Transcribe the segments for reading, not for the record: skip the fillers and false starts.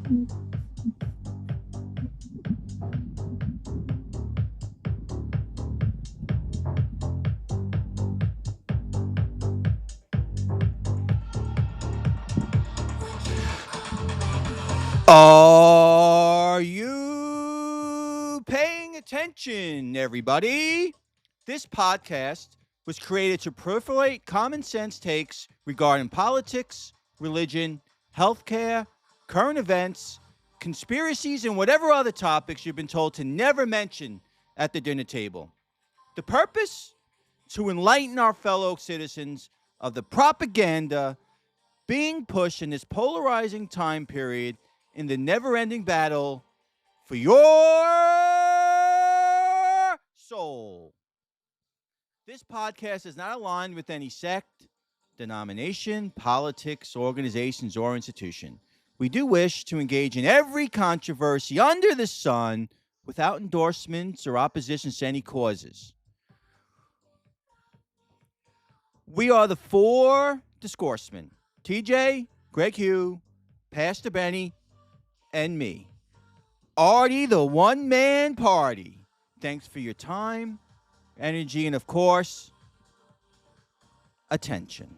Are you paying attention, everybody? This podcast was created to proliferate common sense takes regarding politics, religion, healthcare, current events, conspiracies, and whatever other topics you've been told to never mention at the dinner table. The purpose? To enlighten our fellow citizens of the propaganda being pushed in this polarizing time period in the never ending battle for your soul. This podcast is not aligned with any sect, denomination, politics, organizations, or institution. We do wish to engage in every controversy under the sun without endorsements or oppositions to any causes. We are the four discoursmen: TJ, Greg Hugh, Pastor Benny, and me. Artie, the one man party. Thanks for your time, energy, and of course, attention.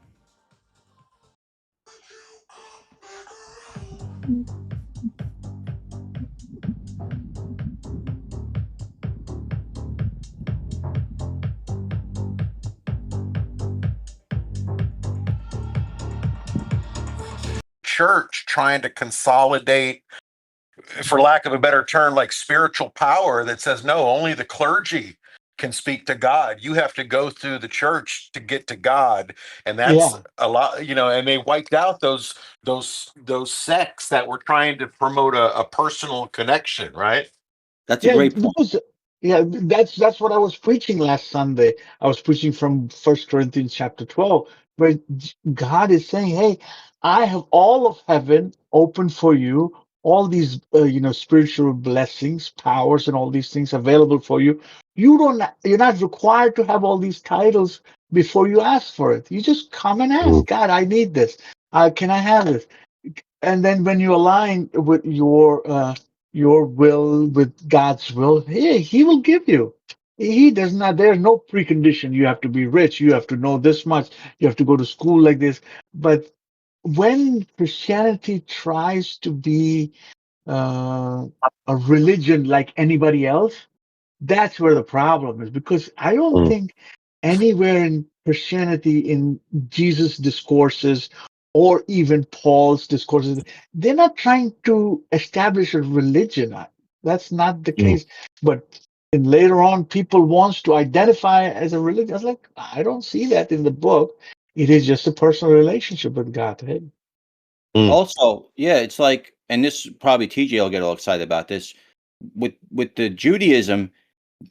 Church trying to consolidate, for lack of a better term, like spiritual power that says, no, only the clergy can speak to God. You have to go through the church to get to God. And that's Yeah. a lot, and they wiped out those sects that were trying to promote a personal connection, right? That's a Yeah, great point. that's what I was preaching last Sunday. I was preaching from First Corinthians chapter 12, where God is saying, "Hey, I have all of heaven open for you, all these spiritual blessings, powers, and all these things available for you. You're not required to have all these titles before you ask for it. You just come and ask God, I need this. Can I have this? And then when you align with your will with God's will, he will give you. He does not, there's no precondition. You have to be rich. You have to know this much. You have to go to school like this. But when Christianity tries to be a religion like anybody else, that's where the problem is. Because I don't think anywhere in Christianity, in Jesus' discourses, or even Paul's discourses, they're not trying to establish a religion. That's not the case. But later on, people wants to identify as a religion. I was like, I don't see that in the book. It is just a personal relationship with God. Hey? Also, yeah, it's like, and this probably TJ will get all excited about this. With the Judaism,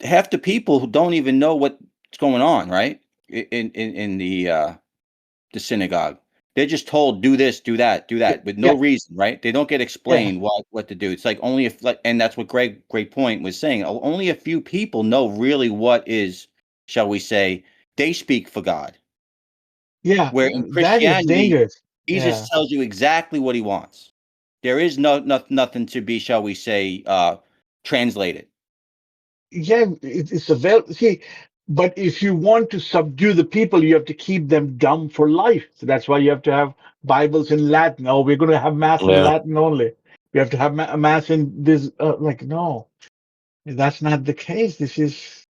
half the people who don't even know what's going on, right? In the synagogue. They're just told do this, do that, do that with no Yeah, reason, right? They don't get yeah, explained what to do. It's like only if like, and that's what great point was saying. Only a few people know really what is, shall we say, they speak for God. yeah. Where in That is Christianity, dangerous. Yeah. Jesus tells you exactly what he wants. There is nothing to be, shall we say, translated. Yeah, it's available. See, but if you want to subdue the people, you have to keep them dumb for life. So that's why you have to have Bibles in Latin. Oh, we're going to have Mass in Yeah. Latin only. We have to have Mass in this. Like, no, that's not the case. This is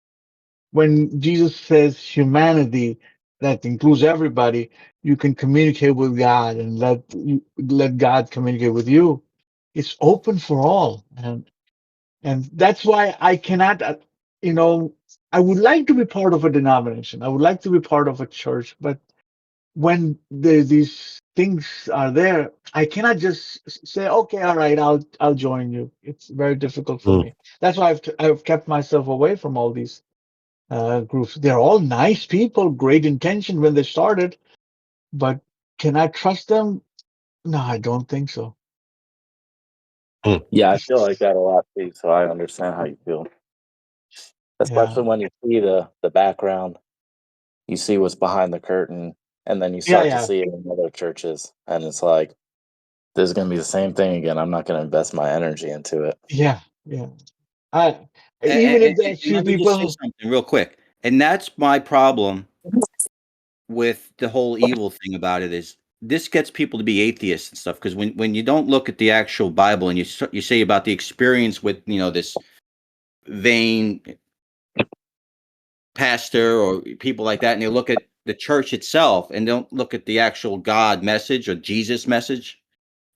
when Jesus says humanity, that includes everybody. You can communicate with God and let God communicate with you. It's open for all, and that's why I cannot, you know, I would like to be part of a denomination. I would like to be part of a church, but when these things are there, I cannot just say, okay, all right, I'll join you. It's very difficult for me. That's why I've kept myself away from all these groups. They're all nice people, great intention when they started, but can I trust them? No, I don't think so. Yeah, I feel like It's- that a lot too, so I understand how you feel. yeah, Especially when you see the background, you see what's behind the curtain, and then you yeah, start to yeah. see it in other churches, and it's like there's going to be the same thing again. I'm not going to invest my energy into it. Yeah, yeah. I, And, even if and there's few let me just say people. something real quick. And that's my problem with the whole evil thing about it is this gets people to be atheists and stuff because when you don't look at the actual Bible and you say about the experience with this vain pastor or people like that and they look at the church itself and don't look at the actual God message or Jesus message,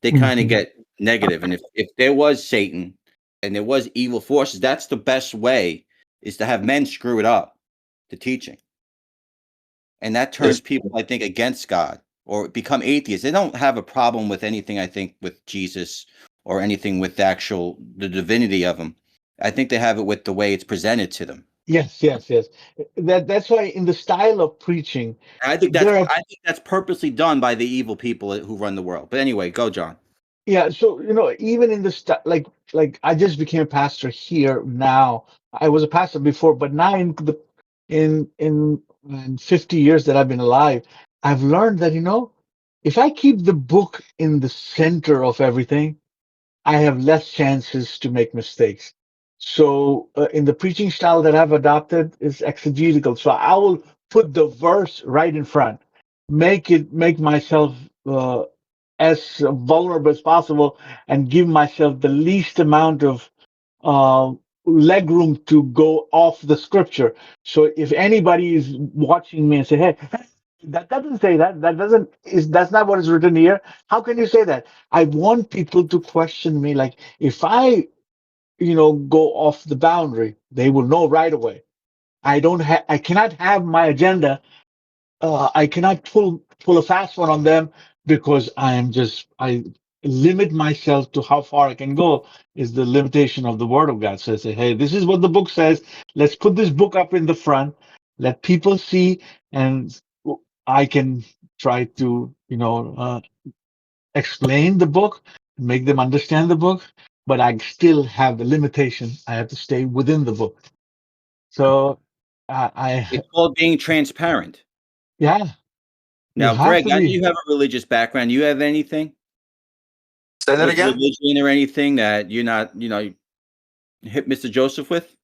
they kind of Mhm. get negative. And if there was Satan and there was evil forces, that's the best way is to have men screw it up, the teaching. And that turns people, I think, against God or become atheists. They don't have a problem with anything, I think, with Jesus or anything with the divinity of him. I think they have it with the way it's presented to them. Yes, yes, yes. That's why in the style of preaching, And I think there are. I think that's purposely done by the evil people who run the world. But anyway, go, John. Yeah, so even in the like I just became a pastor here now. I was a pastor before, but now in 50 years that I've been alive, I've learned that if I keep the book in the center of everything, I have less chances to make mistakes. So in the preaching style that I've adopted is exegetical. So I will put the verse right in front, make myself as vulnerable as possible, and give myself the least amount of uh, leg room to go off the scripture. So if anybody is watching me and say, "Hey, that doesn't say that. That's not what is written here. How can you say that?" I want people to question me. Like if I, go off the boundary, they will know right away. I cannot have my agenda. I cannot pull a fast one on them because I limit myself to how far I can go is the limitation of the word of God. So I say, hey, this is what the book says. Let's put this book up in the front. Let people see, and I can try to, explain the book, make them understand the book, but I still have the limitation. I have to stay within the book. So It's called being transparent. yeah, you Now, have Greg, to I know be. you have a religious background. You have anything Say that with again. religion or anything that you're not, hit Mr. Joseph with?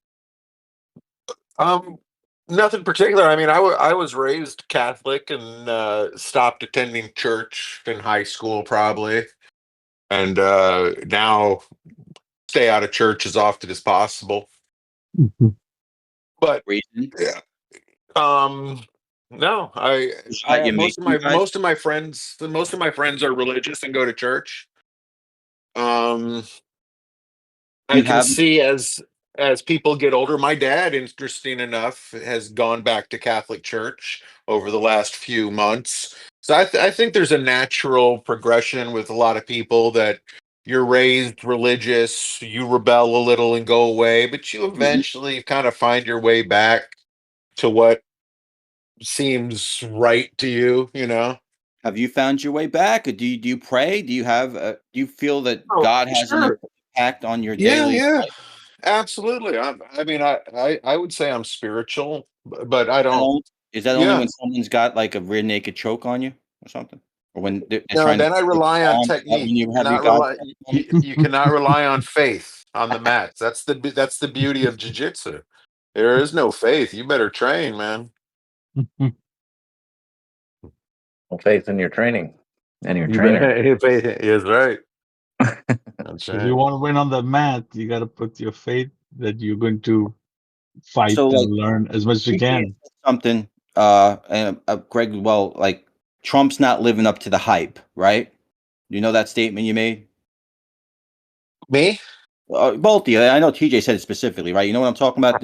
Um, Nothing particular. I mean, I was raised Catholic and stopped attending church in high school probably, and now stay out of church as often as possible. Mhm. But Reason? yeah, um, no, I Shot you have making guys? most of my friends are religious and go to church. Um, I You can have see as people get older. My dad, interesting enough, has gone back to Catholic Church over the last few months. So I think there's a natural progression with a lot of people that you're raised religious, you rebel a little and go away, but you Mhm. eventually kind of find your way back to what seems right to you, you know? Have you found your way back? Or do you pray? Do you feel that Oh, God has an sure. impact on your Yeah, daily yeah. life? Absolutely. I mean, I would say I'm spiritual, but I And don't. is that only Yeah. when someone's got like a rear naked choke on you or something? Or when they're No, trying to then I take rely your on arm? Is that technique. when You you have your cannot God rely. on? You cannot rely on faith on the mats. That's the beauty of jujitsu. There is no faith. You better train, man. Well, faith in your training and your You trainer. better. Faith is right. That's If you right. want to win on the mat, you got to put your faith that you're going to fight So and like learn as much as you TJ can. said something, and Greg, well, like Trump's not living up to the hype, right? You know that statement you made? Me? Both of you. I know TJ said it specifically, right? You know what I'm talking about?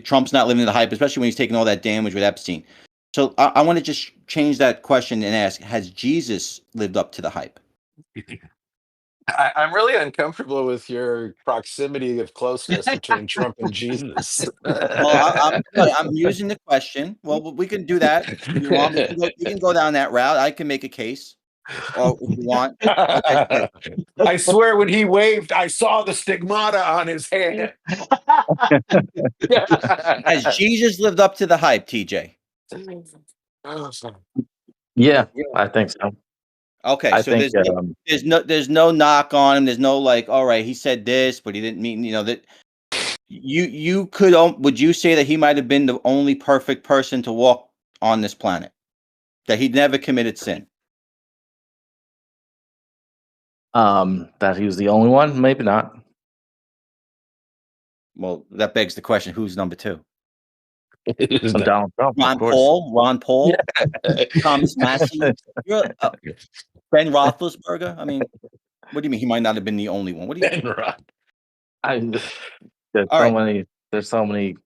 Trump's not living to the hype, especially when he's taking all that damage with Epstein. So I want to just change that question and ask: has Jesus lived up to the hype? I'm really uncomfortable with your proximity of closeness between Trump and Jesus. Well, I'm using the question. Well, we can do that if you want. We can go down that route. I can make a case, or if you want, like I said, I swear when he waved, I saw the stigmata on his hand. has Jesus lived up to the hype, TJ? Yeah, I think so. Okay, I so think there's no knock on him. There's no like, all right, he said this, but he didn't mean, that you could would you say that he might have been the only perfect person to walk on this planet? That he'd never committed sin? that he was the only one. Maybe not. Well, that begs the question: who's number two? Donald Trump, of Ron course. Paul, Thomas Massey, Ben Roethlisberger. I mean, what do you mean he might not have been the only one? What do you? There's All so right. many. There's so many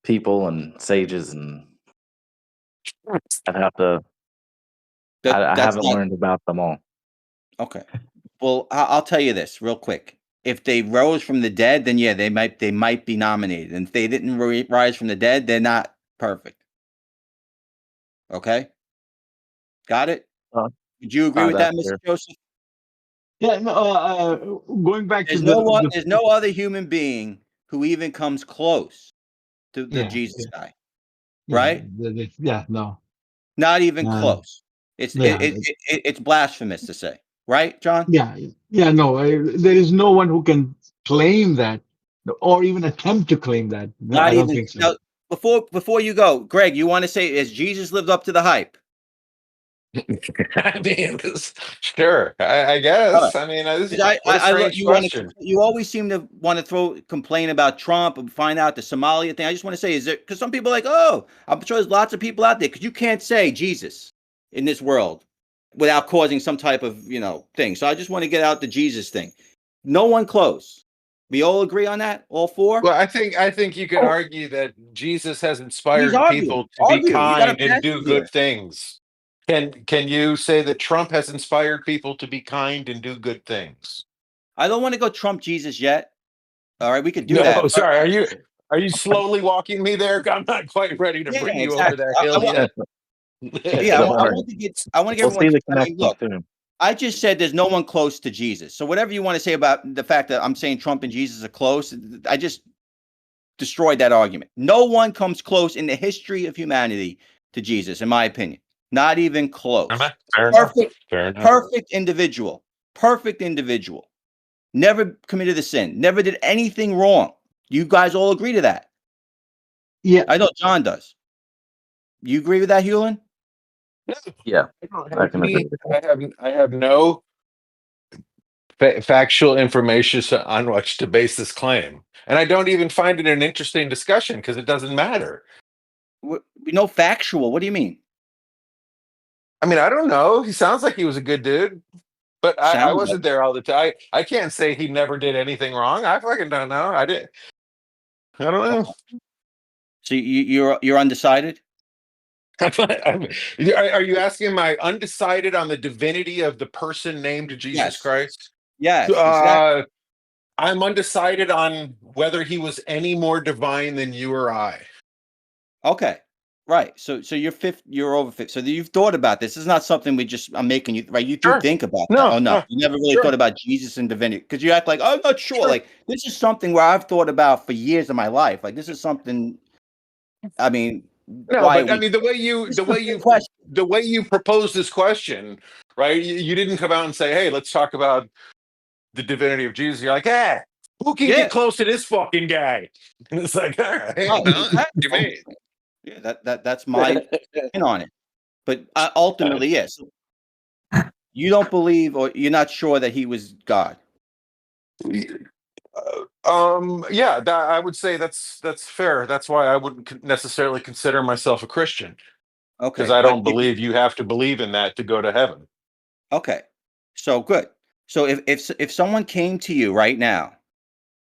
people and sages, and I'd have to. I That's haven't not learned about them all. okay. Well, I'll tell you this real quick. If they rose from the dead, then yeah, they might be nominated. And if they didn't rise from the dead, they're not perfect. Okay, got it. Would you agree with that, That's Mr. fair. Joseph? Yeah, no, going back to There's no other human being who even comes close to the Jesus guy, right? No. Not even close. Yeah, It's blasphemous to say, right, John? no. There is no one who can claim that, or even attempt to claim that. No, Not I don't even think so. now. Before you go, Greg, you want to say has Jesus lived up to the hype? I mean, sure. I guess. I mean, what a strange question. You always seem to want to complain about Trump and find out the Somalia thing. I just want to say, is there because some people are like, oh, I'm sure there's lots of people out there because you can't say Jesus in this world without causing some type of thing. So I just want to get out the Jesus thing. No one close. We all agree on that. All four. Well, I think you could argue that Jesus has He's inspired arguing. people to be You got a kind and passion do here. good things. Can you say that Trump has inspired people to be kind and do good things? I don't want to go Trump Jesus yet. All right, we could do No, that. sorry. Are you slowly walking me there? I'm not quite ready to bring you over Exactly. that hill yet. I want to get We'll see everyone. the I mean, connection look, soon. I just said there's no one close to Jesus. So whatever you want to say about the fact that I'm saying Trump and Jesus are close, I just destroyed that argument. No one comes close in the history of humanity to Jesus, in my opinion. Not even close. Fair enough. Perfect individual. Perfect individual. Never committed a sin. Never did anything wrong. You guys all agree to that. Yeah. I know John does. You agree with that, Hewlin? Yeah, I can agree with that. I have no factual information on which to base this claim, and I don't even find it an interesting discussion because it doesn't matter. We know factual. What do you mean? I mean, I don't know. He sounds like he was a good dude, but I wasn't there all the time. I can't say he never did anything wrong. I fucking don't know. I don't know. So you're undecided? Are you asking, am I undecided on the divinity of the person named Jesus Christ? Yes, exactly. I'm undecided on whether he was any more divine than you or I. Okay. Right. So you're over 50. So you've thought about this. It's not something I'm making you right. You do think about that. Oh no, you never really thought about Jesus and divinity because you act like, oh, I'm not sure. Like this is something where I've thought about for years of my life. Like this is something. I mean, no, but I mean the way you propose this question, right? You didn't come out and say, hey, let's talk about the divinity of Jesus. You're like, who can get close to this fucking guy? And it's like, all right, what do you mean? Yeah, that's my opinion on it. But ultimately, yes. You don't believe, or you're not sure that he was God. Yeah, I would say that's fair. That's why I wouldn't necessarily consider myself a Christian. Okay, because I don't believe you have to believe in that to go to heaven. Okay, so good. So if someone came to you right now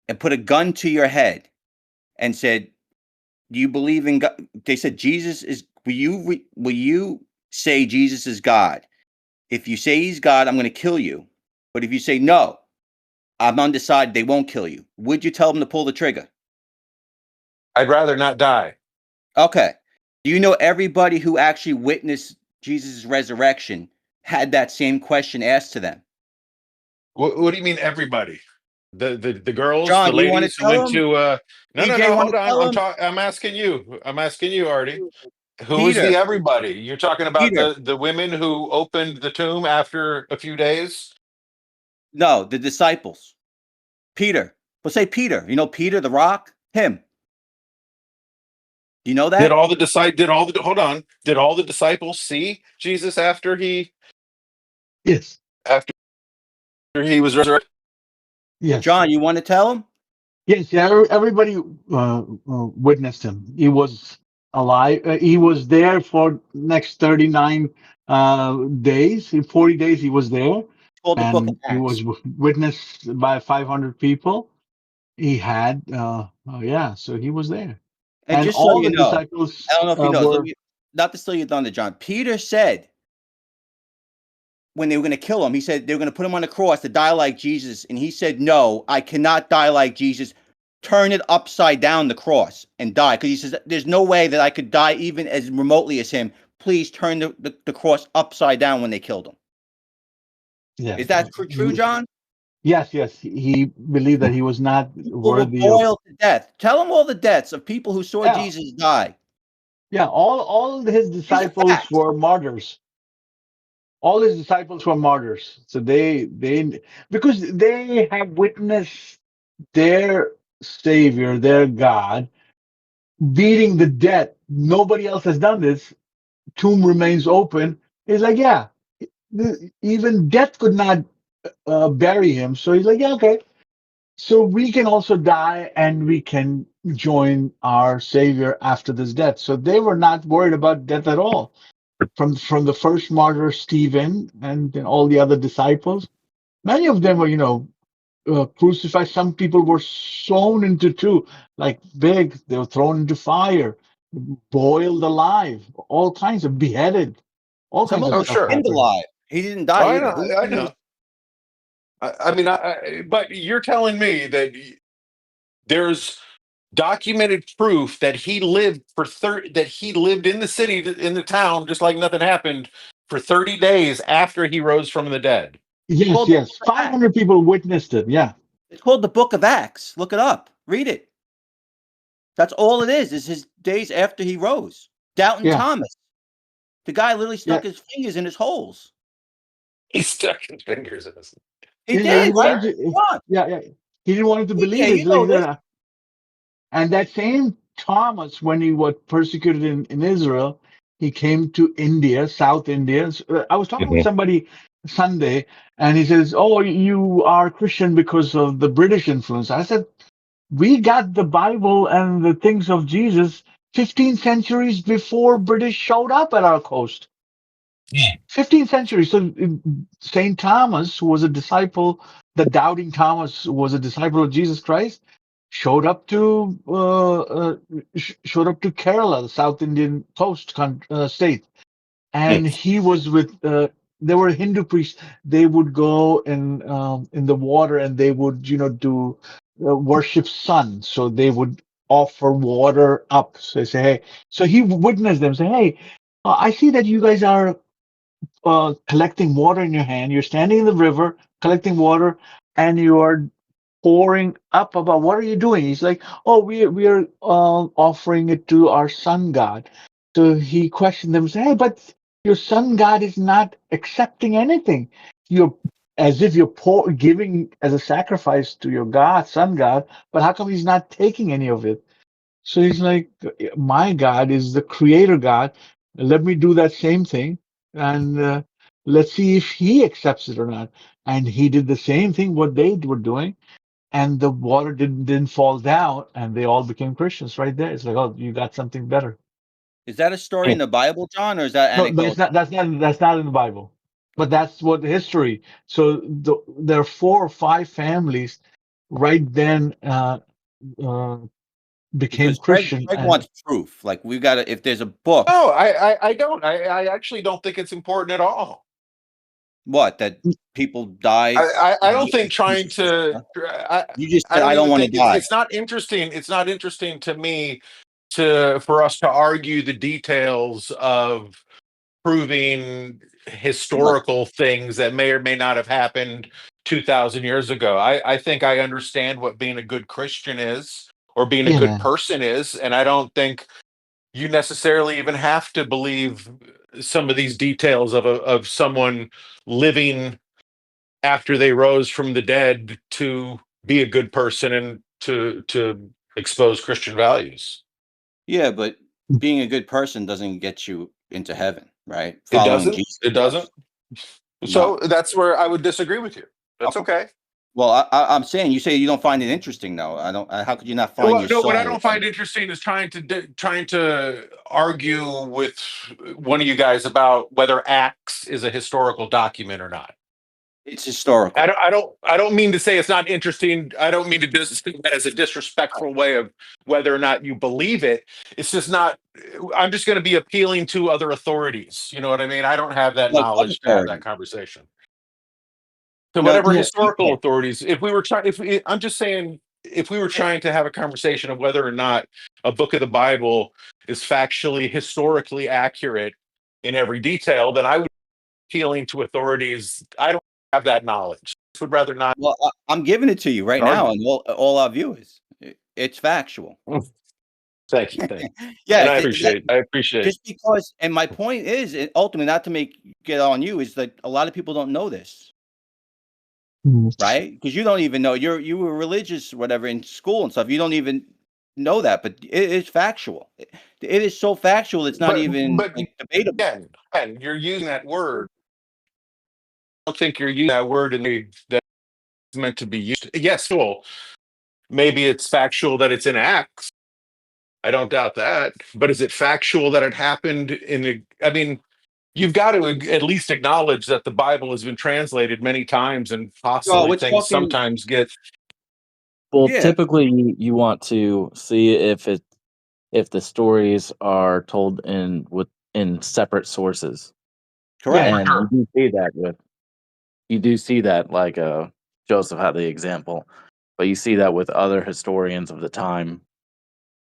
and put a gun to your head and said, "Do you believe in God?" They said, "Jesus is." Will you say Jesus is God? If you say he's God, I'm going to kill you. But if you say no, I'm undecided, they won't kill you. Would you tell them to pull the trigger? I'd rather not die. Okay. Do you know everybody who actually witnessed Jesus' resurrection had that same question asked to them? What do you mean everybody? The girls, John, the you want to ladies who tell went them? to no, DJ, hold on. tell them? I'm asking you, Artie. Who was Peter. the everybody? You're talking about Peter. the women who opened the tomb after a few days? No, the disciples. Peter. Well, say Peter. You know Peter, the rock? Him. Do you know Did that? all the Did all the disciples see Jesus after Yes. he was resurrected? Yes. John, you want to tell him? Yes. Yeah. Everybody witnessed him. He was alive. He was there for next 39 days. In 40 days, he was there, It's called the book of and he Acts. was witnessed by 500 people. He had, yeah. So he was there, And and just so all you the know, I disciples don't know if you know, were. not to steal your thunder, John. Peter said when they were going to kill him, he said they were going to put him on the cross to die like Jesus. And he said, no, I cannot die like Jesus. Turn it upside down the cross and die. Because he says, there's no way that I could die even as remotely as him. Please turn the cross upside down when they killed him. Yeah. Is that true, John? Yes. Yes. He believed that he was not People were worthy of. boiled to death. Tell him all the deaths of people who saw Yeah. Jesus die. Yeah. All his These are disciples facts. were martyrs. All his disciples were martyrs. So because they have witnessed their Savior, their God, beating the dead. Nobody else has done this. Tomb remains open. He's like, yeah, even death could not bury him. So he's like, yeah, okay. So we can also die and we can join our Savior after this death. So they were not worried about death at all. From the first martyr Stephen and then all the other disciples, many of them were, crucified. Some people were sewn into two, like big. They were thrown into fire, boiled alive, all kinds of beheaded, all Some kinds of of them Oh, were stuff sure. skinned happened. alive. He didn't die I either. know. I know. I mean, but you're telling me that there's documented proof that he lived that he lived in the city, in the town, just like nothing happened for 30 days after he rose from the dead. It's Yes, called the yes. book of Acts. 500 people witnessed it. Yeah, It's called the book of Acts. Look it up. Read it. That's all it is his days after he rose. Doubting yeah, Thomas. The guy literally yeah. stuck his fingers in his holes. He stuck his fingers in his. He Yeah, he did, That's right? wanted fair. to. Come on. Yeah, yeah. He didn't want to Yeah, believe it. you He's like, know this. and that same Thomas, when he was persecuted in Israel, he came to India, South India. I was talking with Mhm. somebody Sunday, and he says, "Oh, you are Christian because of the British influence." I said, "We got the Bible and the things of Jesus 15 centuries before British showed up at our coast." 15th century. So Saint Thomas, who was a disciple, the doubting Thomas was a disciple of Jesus Christ, showed up to showed up to Kerala, the South Indian coast state, and he was with. There were Hindu priests. They would go in the water and they would do worship sun. So they would offer water up. So they say, hey. So he witnessed them say, hey. I see that you guys are collecting water in your hand. You're standing in the river collecting water, and you are pouring up about what are you doing? He's like, oh, we are offering it to our sun god. So he questioned them, say, hey, but your sun god is not accepting anything. You're as if you're giving as a sacrifice to your god, sun god, but how come he's not taking any of it? So he's like, my God is the creator God. Let me do that same thing and let's see if he accepts it or not. And he did the same thing what they were doing, and the water didn't fall down, and they all became Christians right there. It's like, oh, you got something better. Is that a story in the Bible, John, or is that No, that's anecdotal? not. That's not in the Bible, but Okay. that's what history. So there are 4 or 5 families right then uh, became Because Craig, Christian, Craig and wants proof. Like we've got to, if there's a book, No, I don't. I actually don't think it's important at all. what, that people died. I don't think trying to. You just I said, don't I don't even want to think die. it's not interesting. It's not interesting to me for us to argue the details of proving What? historical things that may or may not have happened 2,000 years ago. I think I understand what being a good Christian is or being a good yeah. person is, and I don't think you necessarily even have to believe some of these details of someone living after they rose from the dead to be a good person and to expose Christian values. Yeah, but being a good person doesn't get you into heaven, right? It Following doesn't. Jesus It doesn't. So No. that's where I would disagree with you. That's okay. Well, I'm saying, you say you don't find it interesting, though. I don't. How could you not find Well, your no, what I soul? don't find interesting is trying to argue with one of you guys about whether Acts is a historical document or not. It's historical. I don't mean to say it's not interesting. I don't mean to speak that as a disrespectful way of whether or not you believe it. It's just not. I'm just going to be appealing to other authorities. You know what I mean? I don't have that Like what knowledge to have that authority? conversation. To No, whatever Yeah. historical authorities, if we were trying, I'm just saying, if we were trying to have a conversation of whether or not a book of the Bible is factually, historically accurate in every detail, then I would be appealing to authorities. I don't have that knowledge. I would rather not well, I'm giving it to you right now, argue. and all our viewers. It's factual. Thank you, thank you, Yeah, and I appreciate. I appreciate. just because. And my point is, ultimately, not to get on you, is that a lot of people don't know this, Mhm. right? Because you don't even know you were religious, whatever, in school and stuff. You don't even know that, but it is factual. It is so factual. It's not even But like debatable. again, you're using that word. I don't think you're using that word in the way that's meant to be used. Yes, cool. Maybe it's factual that it's in Acts. I don't doubt that. But is it factual that it happened in the? I mean, you've got to at least acknowledge that the Bible has been translated many times, and No, possibly we're things talking. sometimes get. Well, Yeah, typically you want to see if the stories are told in separate sources, Yeah. correct. and you do see that like Joseph had the example, but you see that with other historians of the time.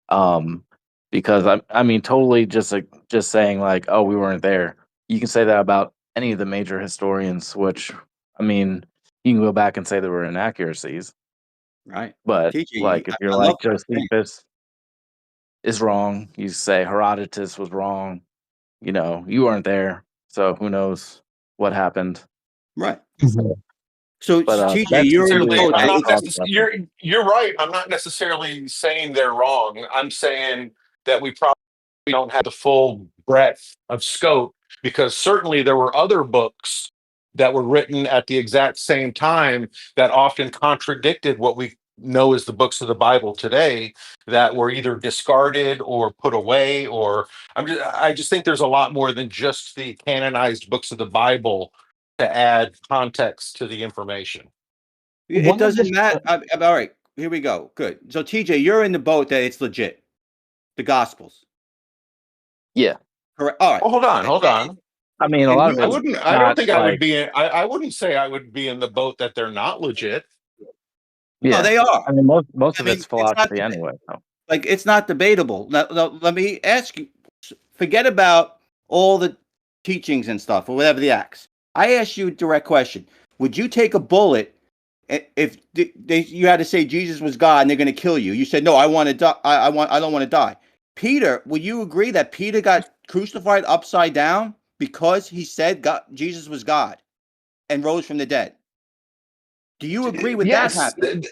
Um, because I mean, totally just like just saying like, oh, we weren't there. You can say that about any of the major historians, which I mean, you can go back and say there were inaccuracies, Right. but TJ, like if I, you're I love like what you're saying. Josephus is wrong, you say Herodotus was wrong. You know, you weren't there, so who knows what happened. Right. Mhm. So, But TJ, that's you're in the completely Certainly, boat I'm that not it's necessarily. You're right. I'm not necessarily saying they're wrong. I'm saying that we probably don't have the full breadth of scope, because certainly there were other books that were written at the exact same time that often contradicted what we know as the books of the Bible today, that were either discarded or put away. Or I just think there's a lot more than just the canonized books of the Bible to add context to the information. it One of doesn't the matter. All right, here we go. Good. So, TJ, you're in the boat that it's legit. The Gospels. yeah. Correct. All right. Well, hold on. I mean, a And lot of he, it's I don't not think I would like be I wouldn't say I would be in the boat that they're not legit. no, yeah. they are. I mean, most I of it's mean, it's not philosophy anyway. So. like it's not debatable. Now, let me ask you. Forget about all the teachings and stuff or whatever the acts. I ask you a direct question. Would you take a bullet if you had to say Jesus was God and they're going to kill you? You said no. I want to die. I don't want to die. Peter, would you agree that Peter got crucified upside down because he said Jesus was God and rose from the dead? Do you agree with that Yes, happening?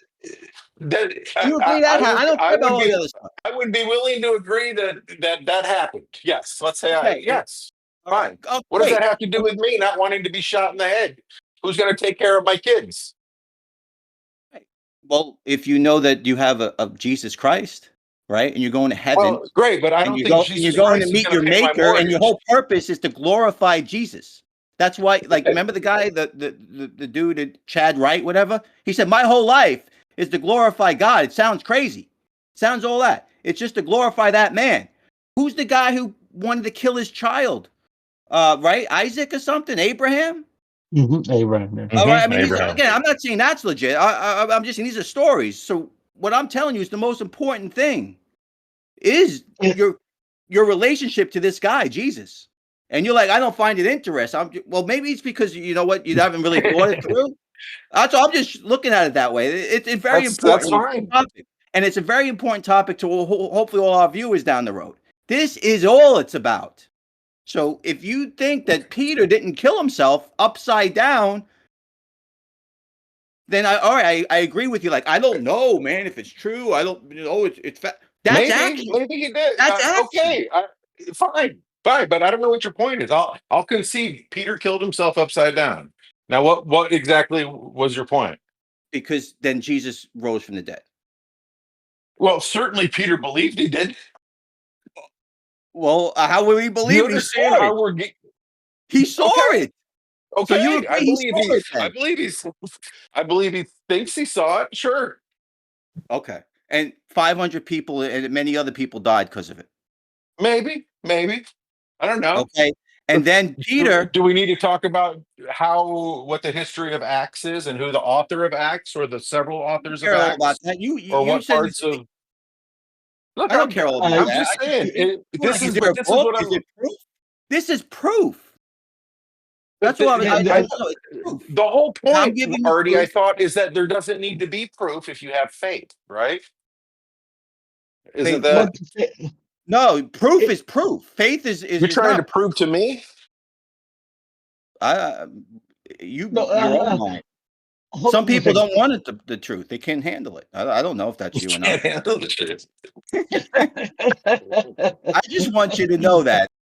that Do you agree that happened? I don't care about all the other stuff. I would be willing to agree that happened. Yes, let's say Okay. yes. All right. Fine. Oh, What does that great. have to do with me not wanting to be shot in the head? Who's going to take care of my kids? Well, if you know that you have a Jesus Christ, right, and you're going to heaven, Well, great, but I and don't think you're Jesus going to Christ is meet going your to pay my Maker, and your mortgage. whole purpose is to glorify Jesus. That's why, like, remember the guy, the dude, Chad Wright, whatever. He said, "My whole life is to glorify God." It sounds crazy. Sounds all that. It's just to glorify that man. Who's the guy who wanted to kill his child? Right, Isaac or something? Abraham. Abraham. Yeah. All right. I mean, Abraham. again, I'm not saying that's legit. I'm just saying these are stories. So what I'm telling you is the most important thing is Yeah. your relationship to this guy, Jesus. And you're like, I don't find it interesting. Well, maybe it's because you know what, you haven't really thought it through. So I'm just looking at it that way. It's very That's important fine. topic, and it's a very important topic to hopefully all our viewers down the road. This is all it's about. So if you think that Peter didn't kill himself upside down, then I agree with you. Like, I don't know, man, if it's true. I don't know. That's action. Maybe he did. That's action. Okay, fine, fine, but I don't know what your point is. I'll concede Peter killed himself upside down. Now, what exactly was your point? Because then Jesus rose from the dead. Well, certainly Peter believed he did. Well, how will we Do believe you he understand saw how it? we're? He saw Okay, it. So okay. you agree he saw it I then? believe I believe he thinks he saw it. Sure. Okay. And 500 people and many other people died because of it. Maybe. I don't know. Okay. And then Peter, Do we need to talk about what the history of Acts is and who the author of Acts or the several I don't authors of care all about Acts that. or You what said parts of? Look, I don't care all about I'm that. just saying. This Is is there but a this is book? what Is I'm. it proof? This is proof. But That's what I the- know. It's proof. the whole I'm point, giving you Artie, I proof. thought, is that there doesn't need to be proof if you have faith, right? Isn't Faith that what? but No, proof it, is proof. Faith you're is trying to not. prove to me? I no, your own mind. hold Some on one people second. don't want it the truth. They can't handle it. I don't know if that's You you or not. can't handle the shit. I just want you to know that.